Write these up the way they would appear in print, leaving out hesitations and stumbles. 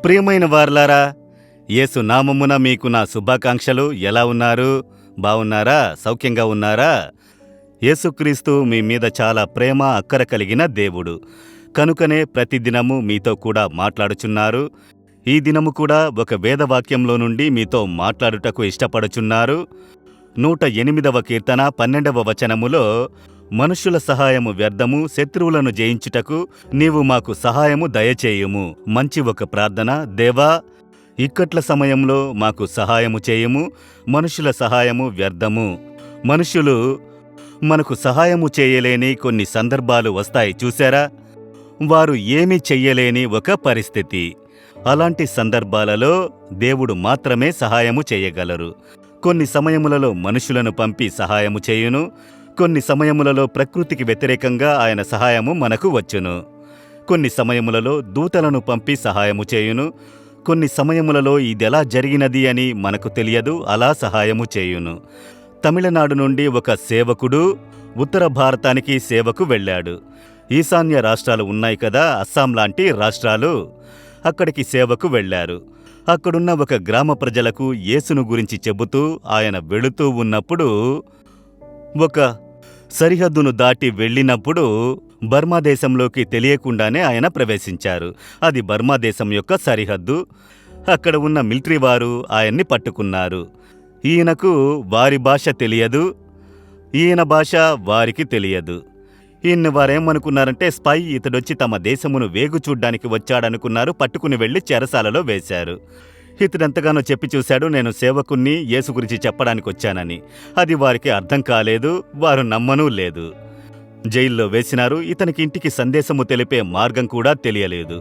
ప్రియమైన వారలారా, యేసు నామమున మీకు నా శుభాకాంక్షలు. ఎలా ఉన్నారు? బావున్నారా? సౌఖ్యంగా ఉన్నారా? యేసుక్రీస్తు మీ మీద చాలా ప్రేమ అక్కర కలిగిన దేవుడు. కనుకనే ప్రతిదినము మీతో కూడా మాట్లాడుచున్నారు. ఈ దినము కూడా ఒక వేదవాక్యంలో నుండి మీతో మాట్లాడుటకు ఇష్టపడుచున్నారు. 108వ కీర్తన 12వ వచనములో, మనుష్యుల సహాయము వ్యర్థము, శత్రువులను జయించుటకు నీవు మాకు సహాయము దయచేయుము. మంచి ఒక ప్రార్థన. దేవా, ఇక్కట్ల సమయంలో మాకు సహాయము చేయుము. మనుషుల సహాయము వ్యర్థము. మనుషులు మనకు సహాయము చేయలేని కొన్ని సందర్భాలు వస్తాయి చూశారా? వారు ఏమీ చెయ్యలేని ఒక పరిస్థితి. అలాంటి సందర్భాలలో దేవుడు మాత్రమే సహాయము చేయగలరు. కొన్ని సమయములలో మనుషులను పంపి సహాయము చేయును. కొన్ని సమయములలో ప్రకృతికి వ్యతిరేకంగా ఆయన సహాయము మనకు వచ్చును. కొన్ని సమయములలో దూతలను పంపి సహాయము చేయును. కొన్ని సమయములలో ఇదెలా జరిగినది అని మనకు తెలియదు, అలా సహాయము చేయును. తమిళనాడు నుండి ఒక సేవకుడు ఉత్తర భారతానికి సేవకు వెళ్ళాడు. ఈశాన్య రాష్ట్రాలు ఉన్నాయి కదా, అస్సాం లాంటి రాష్ట్రాలు. అక్కడికి సేవకు వెళ్లారు. అక్కడున్న ఒక గ్రామ ప్రజలకు యేసును గురించి చెబుతూ ఆయన వెళుతూ ఉన్నప్పుడు, ఒక సరిహద్దును దాటి వెళ్ళినప్పుడు బర్మా దేశంలోకి తెలియకుండానే ఆయన ప్రవేశించారు. అది బర్మా దేశం యొక్క సరిహద్దు. అక్కడ ఉన్న మిలిటరీ వారు ఆయన్ని పట్టుకున్నారు. ఈయనకు వారి భాష తెలియదు, ఈయన భాష వారికి తెలియదు. ఈయన్ని వారేమనుకున్నారంటే స్పై, ఇతడొచ్చి తమ దేశమును వేగు చూడ్డానికి వచ్చాడనుకున్నారు. పట్టుకుని వెళ్లి చెరసాలలో వేశారు. ఇతడెంతగానో చెప్పి చూశాడు, నేను సేవకుణ్ణి, యేసు గురించి చెప్పడానికి వచ్చానని. అది వారికి అర్థం కాలేదు, వారు నమ్మనూ లేదు. జైల్లో వేసినారు. ఇతనికి ఇంటికి సందేశము తెలిపే మార్గం కూడా తెలియలేదు.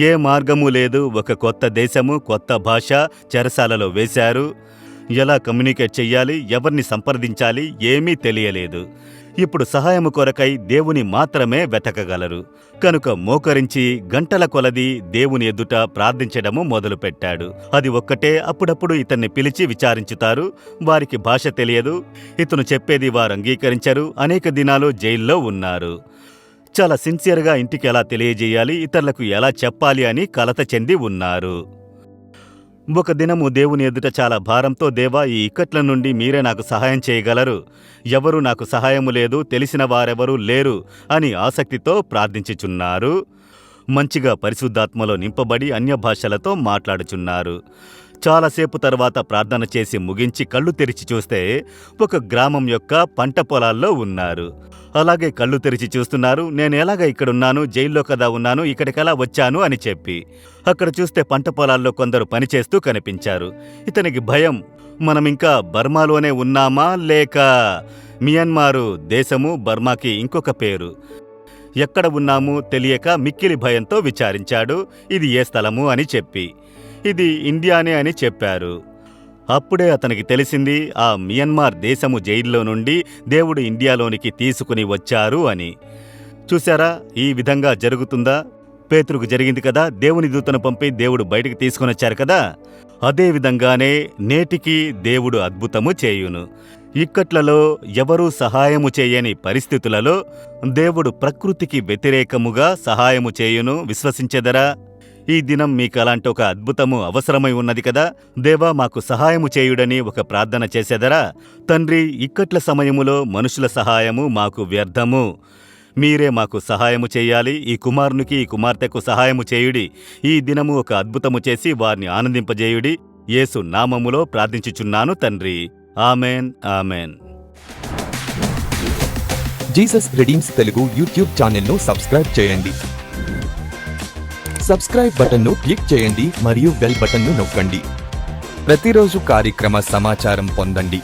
ఏ మార్గము లేదు. ఒక కొత్త దేశము, కొత్త భాష, చెరసాలలో వేశారు. ఎలా కమ్యూనికేట్ చెయ్యాలి, ఎవరిని సంప్రదించాలి, ఏమీ తెలియలేదు. ఇప్పుడు సహాయము కొరకై దేవుని మాత్రమే వెతకగలరు. కనుక మోకరించి గంటల కొలది దేవుని ఎదుట ప్రార్థించడము మొదలుపెట్టాడు. అది ఒక్కటే. అప్పుడప్పుడు ఇతన్ని పిలిచి విచారించుతారు. వారికి భాష తెలియదు. ఇతను చెప్పేది వారు అంగీకరించరు. అనేక దినాలు జైల్లో ఉన్నారు. చాలా సిన్సియర్గా ఇంటికి ఎలా తెలియజేయాలి, ఇతరులకు ఎలా చెప్పాలి అని కలత చెంది ఉన్నారు. ఒక దినము దేవుని ఎదుట చాలా భారంతో, దేవా, ఈ ఇక్కట్ల నుండి మీరే నాకు సహాయం చేయగలరు. ఎవరు నాకు సహాయము లేదు, తెలిసిన వారెవరూ లేరు అని ఆసక్తితో ప్రార్థించుచున్నారు. మంచిగా పరిశుద్ధాత్మలో నింపబడి అన్య భాషలతో మాట్లాడుచున్నారు. చాలాసేపు తర్వాత ప్రార్థన చేసి ముగించి కళ్ళు తెరిచి చూస్తే ఒక గ్రామం యొక్క పంట పొలాల్లో ఉన్నారు. అలాగే కళ్ళు తెరిచి చూస్తున్నారు. నేను ఎలాగ ఇక్కడున్నాను, జైల్లో కదా ఉన్నాను, ఇక్కడికెలా వచ్చాను అని చెప్పి. అక్కడ చూస్తే పంట పొలాల్లో కొందరు పనిచేస్తూ కనిపించారు. ఇతనికి భయం. మనమింకా బర్మాలోనే ఉన్నామా, లేక మియన్మారు దేశము, బర్మాకి ఇంకొక పేరు, ఎక్కడ ఉన్నాము తెలియక మిక్కిలి భయంతో విచారించాడు. ఇది ఏ స్థలము అని చెప్పి. ఇది ఇండియానే అని చెప్పారు. అప్పుడే అతనికి తెలిసింది, ఆ మియన్మార్ దేశము జైల్లో నుండి దేవుడు ఇండియాలోనికి తీసుకుని వచ్చారు అని. చూశారా, ఈ విధంగా జరుగుతుందా? పేతురుకు జరిగింది కదా, దేవుని దూతను పంపి దేవుడు బయటికి తీసుకుని వచ్చారు కదా. అదే విధంగానే నేటికి దేవుడు అద్భుతము చేయును. ఇక్కట్లలో ఎవరూ సహాయము చేయని పరిస్థితులలో దేవుడు ప్రకృతికి వ్యతిరేకముగా సహాయము చేయును. విశ్వసించెదరా? ఈ దినం మీకు అలాంటి ఒక అద్భుతము అవసరమై ఉన్నది కదా. దేవా, మాకు సహాయము చేయుడని ఒక ప్రార్థన చేసేదరా? తండ్రి, ఇక్కట్ల సమయములో మనుషుల సహాయము మాకు వ్యర్థము. మీరే మాకు సహాయము చేయాలి. ఈ కుమారునికి, ఈ కుమార్తెకు సహాయము చేయుడి. ఈ దినము ఒక అద్భుతము చేసి వారిని ఆనందింపజేయుడి. యేసు నామములో ప్రార్థించుచున్నాను తండ్రి. Amen, amen. Jesus redeems Telugu YouTube ఛానల్ను సబ్స్క్రైబ్ చేయండి. సబ్స్క్రైబ్ బటన్ను క్లిక్ చేయండి మరియు బెల్ బటన్ను నొక్కండి. ప్రతిరోజు కార్యక్రమ సమాచారం పొందండి.